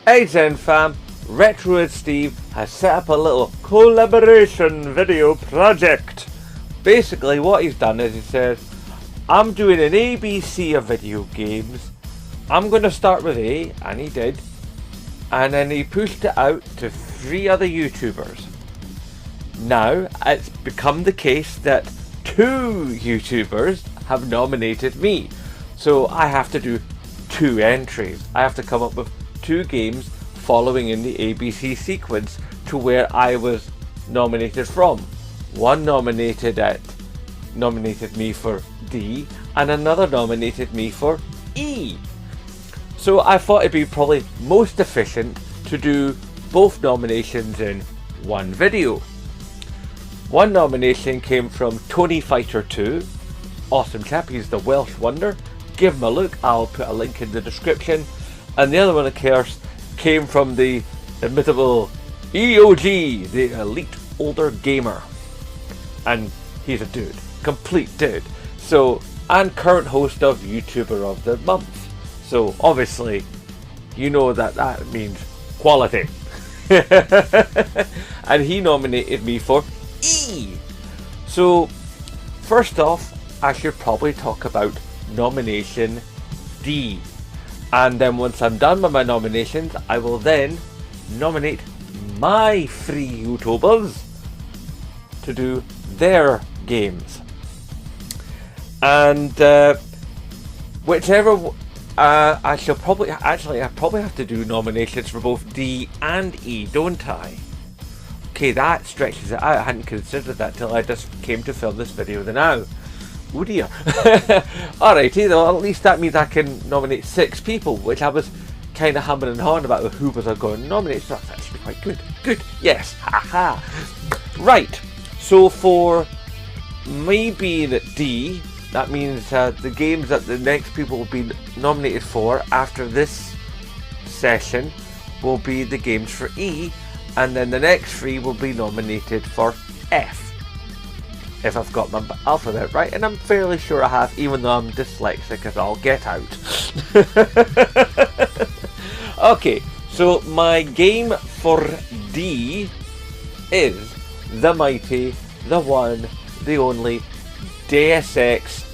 Hey Zen fam, Retroid Steve has set up a little collaboration video project. Basically what he's done is he says, I'm doing an ABC of video games. I'm going to start with A, and he did. And then he pushed it out to 3 other YouTubers. Now it's become the case that 2 YouTubers have nominated me. So I have to do 2 entries. I have to come up with 2 games following in the ABC sequence to where I was nominated from. One nominated me for D, and another nominated me for E. So I thought it'd be probably most efficient to do both nominations in one video. One nomination came from Tony Fighter 2. Awesome chap, he's the Welsh Wonder. Give him a look, I'll put a link in the description. And the other one, of course, came from the imitable EOG, the Elite Older Gamer. And he's a dude, complete dude. So, and current host of YouTuber of the Month. So obviously, you know that means quality. And he nominated me for E. So, first off, I should probably talk about nomination D. And then once I'm done with my nominations, I will then nominate my 3 YouTubers to do their games. And whichever I probably have to do nominations for both D and E, don't I? Okay, that stretches it out. I hadn't considered that till I just came to film this video now. Oh dear. Alrighty, though, at least that means I can nominate 6 people, which I was kind of humming and hawing about who was I going to nominate, so that's actually quite good. Good, yes, haha. Right, so for me being at D, that means the games that the next people will be nominated for after this session will be the games for E, and then the next 3 will be nominated for F. If I've got my alphabet right, and I'm fairly sure I have, even though I'm dyslexic as all get out. Okay, so my game for D is the mighty, the one, the only Deus Ex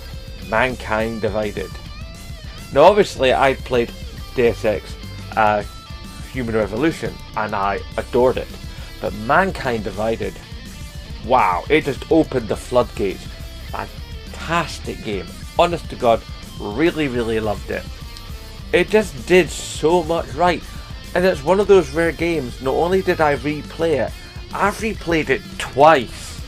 Mankind Divided. Now obviously I played Deus Ex Human Revolution and I adored it, but Mankind Divided, wow, it just opened the floodgates. Fantastic game. Honest to God, really, really loved it. It just did so much right. And it's one of those rare games, not only did I replay it, I've replayed it twice.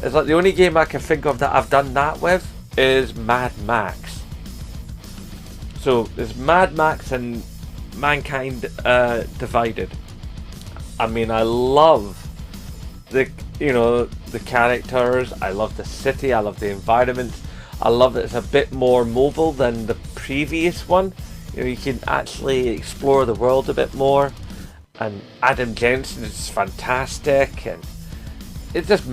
It's like the only game I can think of that I've done that with is Mad Max. So there's Mad Max and Mankind Divided. I mean, I love the characters, I love the city, I love the environment, I love that it's a bit more mobile than the previous one. You know, you can actually explore the world a bit more, and Adam Jensen is fantastic, and it just the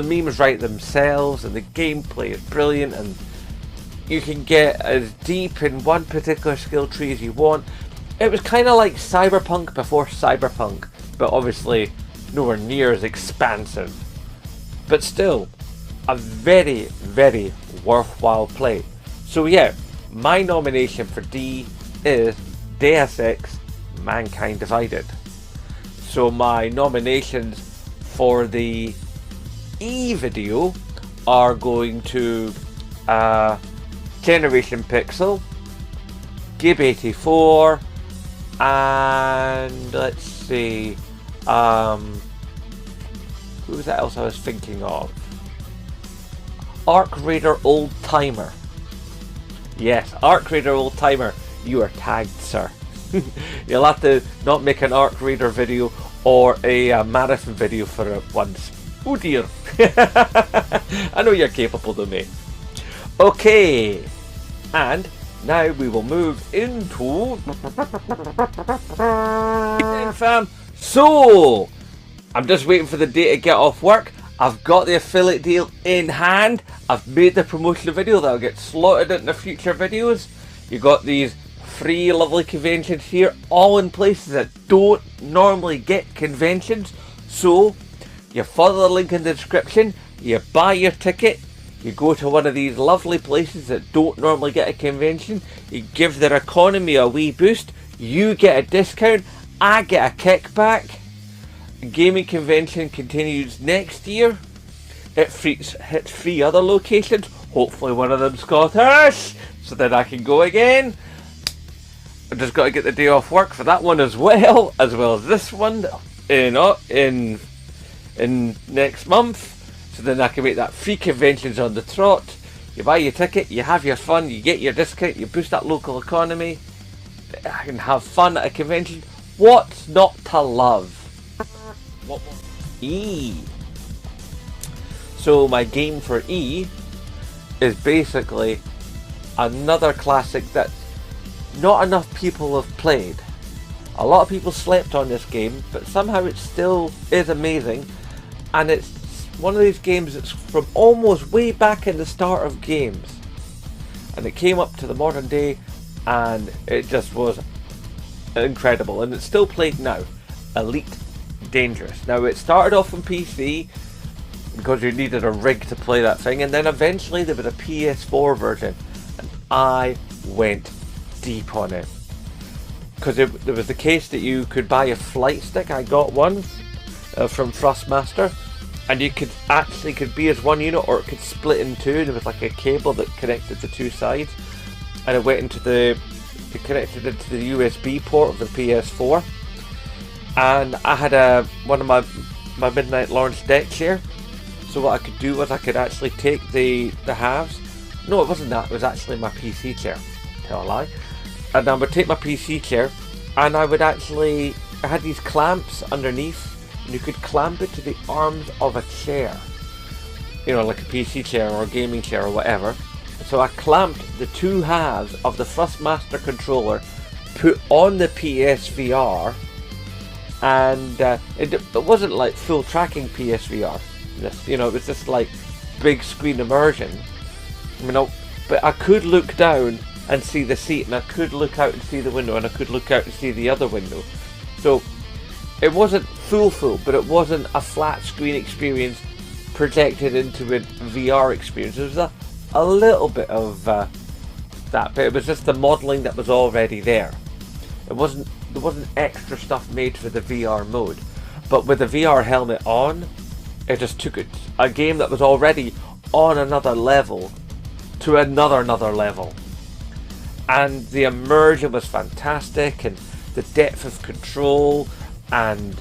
memes write themselves, and the gameplay is brilliant, and you can get as deep in one particular skill tree as you want. It was kind of like Cyberpunk before Cyberpunk, but obviously nowhere near as expansive. But still, a very, very worthwhile play. So yeah, my nomination for D is Deus Ex Mankind Divided. So my nominations for the E video are going to Generation Pixel, Gib84, and let's see, who was that else I was thinking of? Arc Raider Old Timer. Yes, Arc Raider Old Timer, you are tagged, sir. You'll have to not make an Arc Raider video or a marathon video for it once. Oh dear. I know you're capable of me. Okay, and now we will move into fam. So I'm just waiting for the day to get off work. I've got the affiliate deal in hand. I've made the promotional video that'll get slotted into future videos. You got these free lovely conventions here, all in places that don't normally get conventions. So you follow the link in the description, you buy your ticket, you go to one of these lovely places that don't normally get a convention, you give their economy a wee boost, you get a discount, I get a kickback. The gaming convention continues next year. It hits 3 other locations, hopefully one of them Scottish, so then I can go again. I just got to get the day off work for that one as well as this one in next month. So then I can make that 3 conventions on the trot. You buy your ticket, you have your fun, you get your discount, you boost that local economy. I can have fun at a convention. What's not to love? What more? E. So my game for E is basically another classic that not enough people have played. A lot of people slept on this game, but somehow it still is amazing, and it's one of these games that's from almost way back in the start of games, and it came up to the modern day, and it just was incredible, and it's still played now. Elite Dangerous. Now, it started off on PC because you needed a rig to play that thing, and then eventually there was a PS4 version, and I went deep on it because there was the case that you could buy a flight stick. I got one from Thrustmaster, and you could be as one unit, or it could split in two. There was like a cable that connected the 2 sides, and it connected into the USB port of the PS4. And I had one of my Midnight Launch deck chair, so what I could do was I could actually take the halves. No, it wasn't that. It was actually my PC chair. Tell a lie. And I would take my PC chair, and I had these clamps underneath, and you could clamp it to the arms of a chair. You know, like a PC chair or a gaming chair or whatever. So I clamped the 2 halves of the Thrustmaster controller, put on the PSVR, and it wasn't like full tracking PSVR. You know, it was just like big screen immersion. But I could look down and see the seat, and I could look out and see the window, and I could look out and see the other window. So it wasn't full, but it wasn't a flat screen experience projected into a VR experience. There was a little bit of that, but it was just the modelling that was already there. There wasn't extra stuff made for the VR mode, but with the VR helmet on, it just took it, a game that was already on another level, to another level. And the immersion was fantastic, and the depth of control, and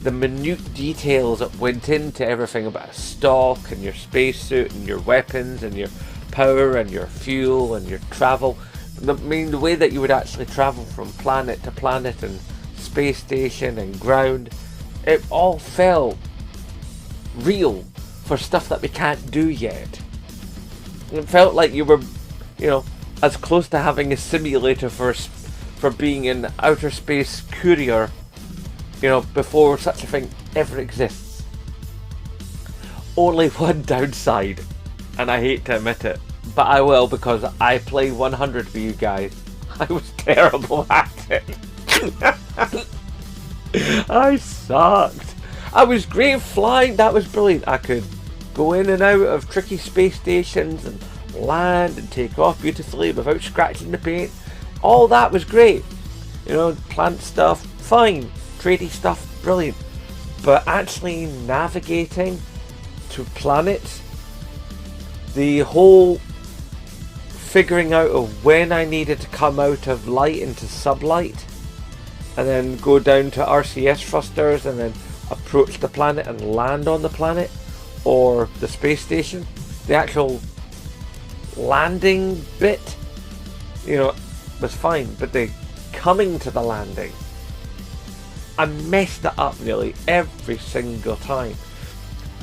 the minute details that went into everything about stock, and your spacesuit, and your weapons, and your power, and your fuel, and your travel. I mean, the way that you would actually travel from planet to planet, and space station, and ground, it all felt real for stuff that we can't do yet. It felt like you were, as close to having a simulator for being an outer space courier, before such a thing ever exists. Only one downside, and I hate to admit it, but I will, because I played 100 for you guys. I was terrible at it. I sucked. I was great flying, that was brilliant. I could go in and out of tricky space stations and land and take off beautifully without scratching the paint. All that was great. Plant stuff, fine. Trading stuff, brilliant. But actually navigating to planets, the whole figuring out of when I needed to come out of light into sublight, and then go down to RCS thrusters, and then approach the planet and land on the planet or the space station, the actual landing bit, was fine, but the coming to the landing, I messed it up nearly every single time.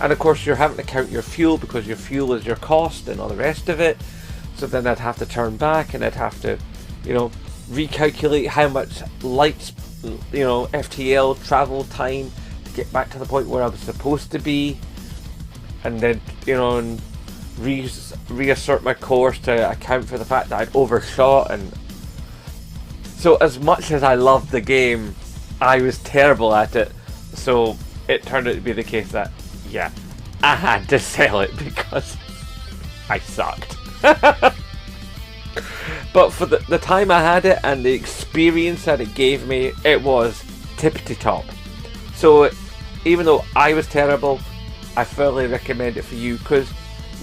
And of course you're having to count your fuel, because your fuel is your cost and all the rest of it. So then I'd have to turn back, and I'd have to, recalculate how much lights, FTL travel time to get back to the point where I was supposed to be. And then, and reassert my course to account for the fact that I'd overshot. And so as much as I loved the game, I was terrible at it. So it turned out to be the case that, yeah, I had to sell it because I sucked. But for the time I had it and the experience that it gave me, it was tippity top. So even though I was terrible, I fully recommend it for you, because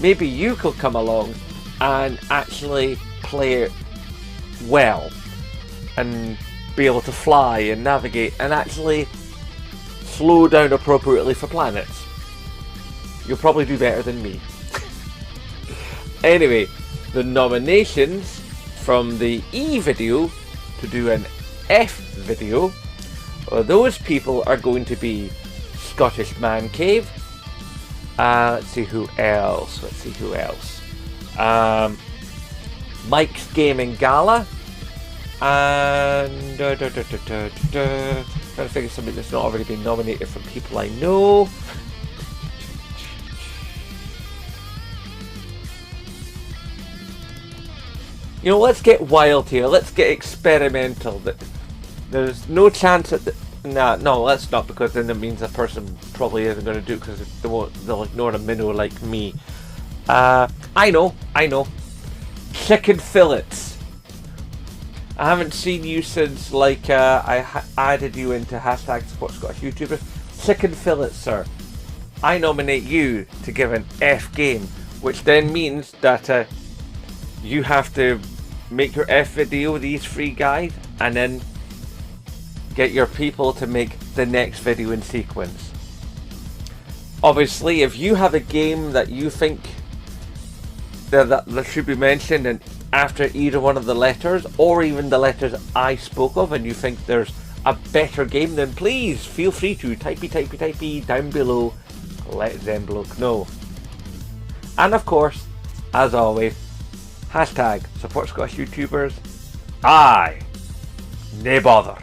maybe you could come along and actually play it well and be able to fly and navigate and actually slow down appropriately for planets. You'll probably do better than me. Anyway, the nominations from the E video to do an F video, those people are going to be Scottish Man Cave. Let's see who else. Mike's Gaming Gala. And trying to figure something that's not already been nominated from people I know. You know, let's get wild here. Let's get experimental. There's no chance that no, let's not, because then it means a person probably isn't going to do it because they'll ignore a minnow like me. I know. Chicken fillets. I haven't seen you since I added you into hashtag support Scottish YouTubers. Chicken fillets, sir. I nominate you to give an F game, which then means that you have to make your F video, these 3 guys, and then get your people to make the next video in sequence. Obviously, if you have a game that you think that should be mentioned and after either one of the letters, or even the letters I spoke of, and you think there's a better game, then please feel free to typey down below. Let Zembloke know. And of course, as always, hashtag support Scottish YouTubers. Aye, nae bother.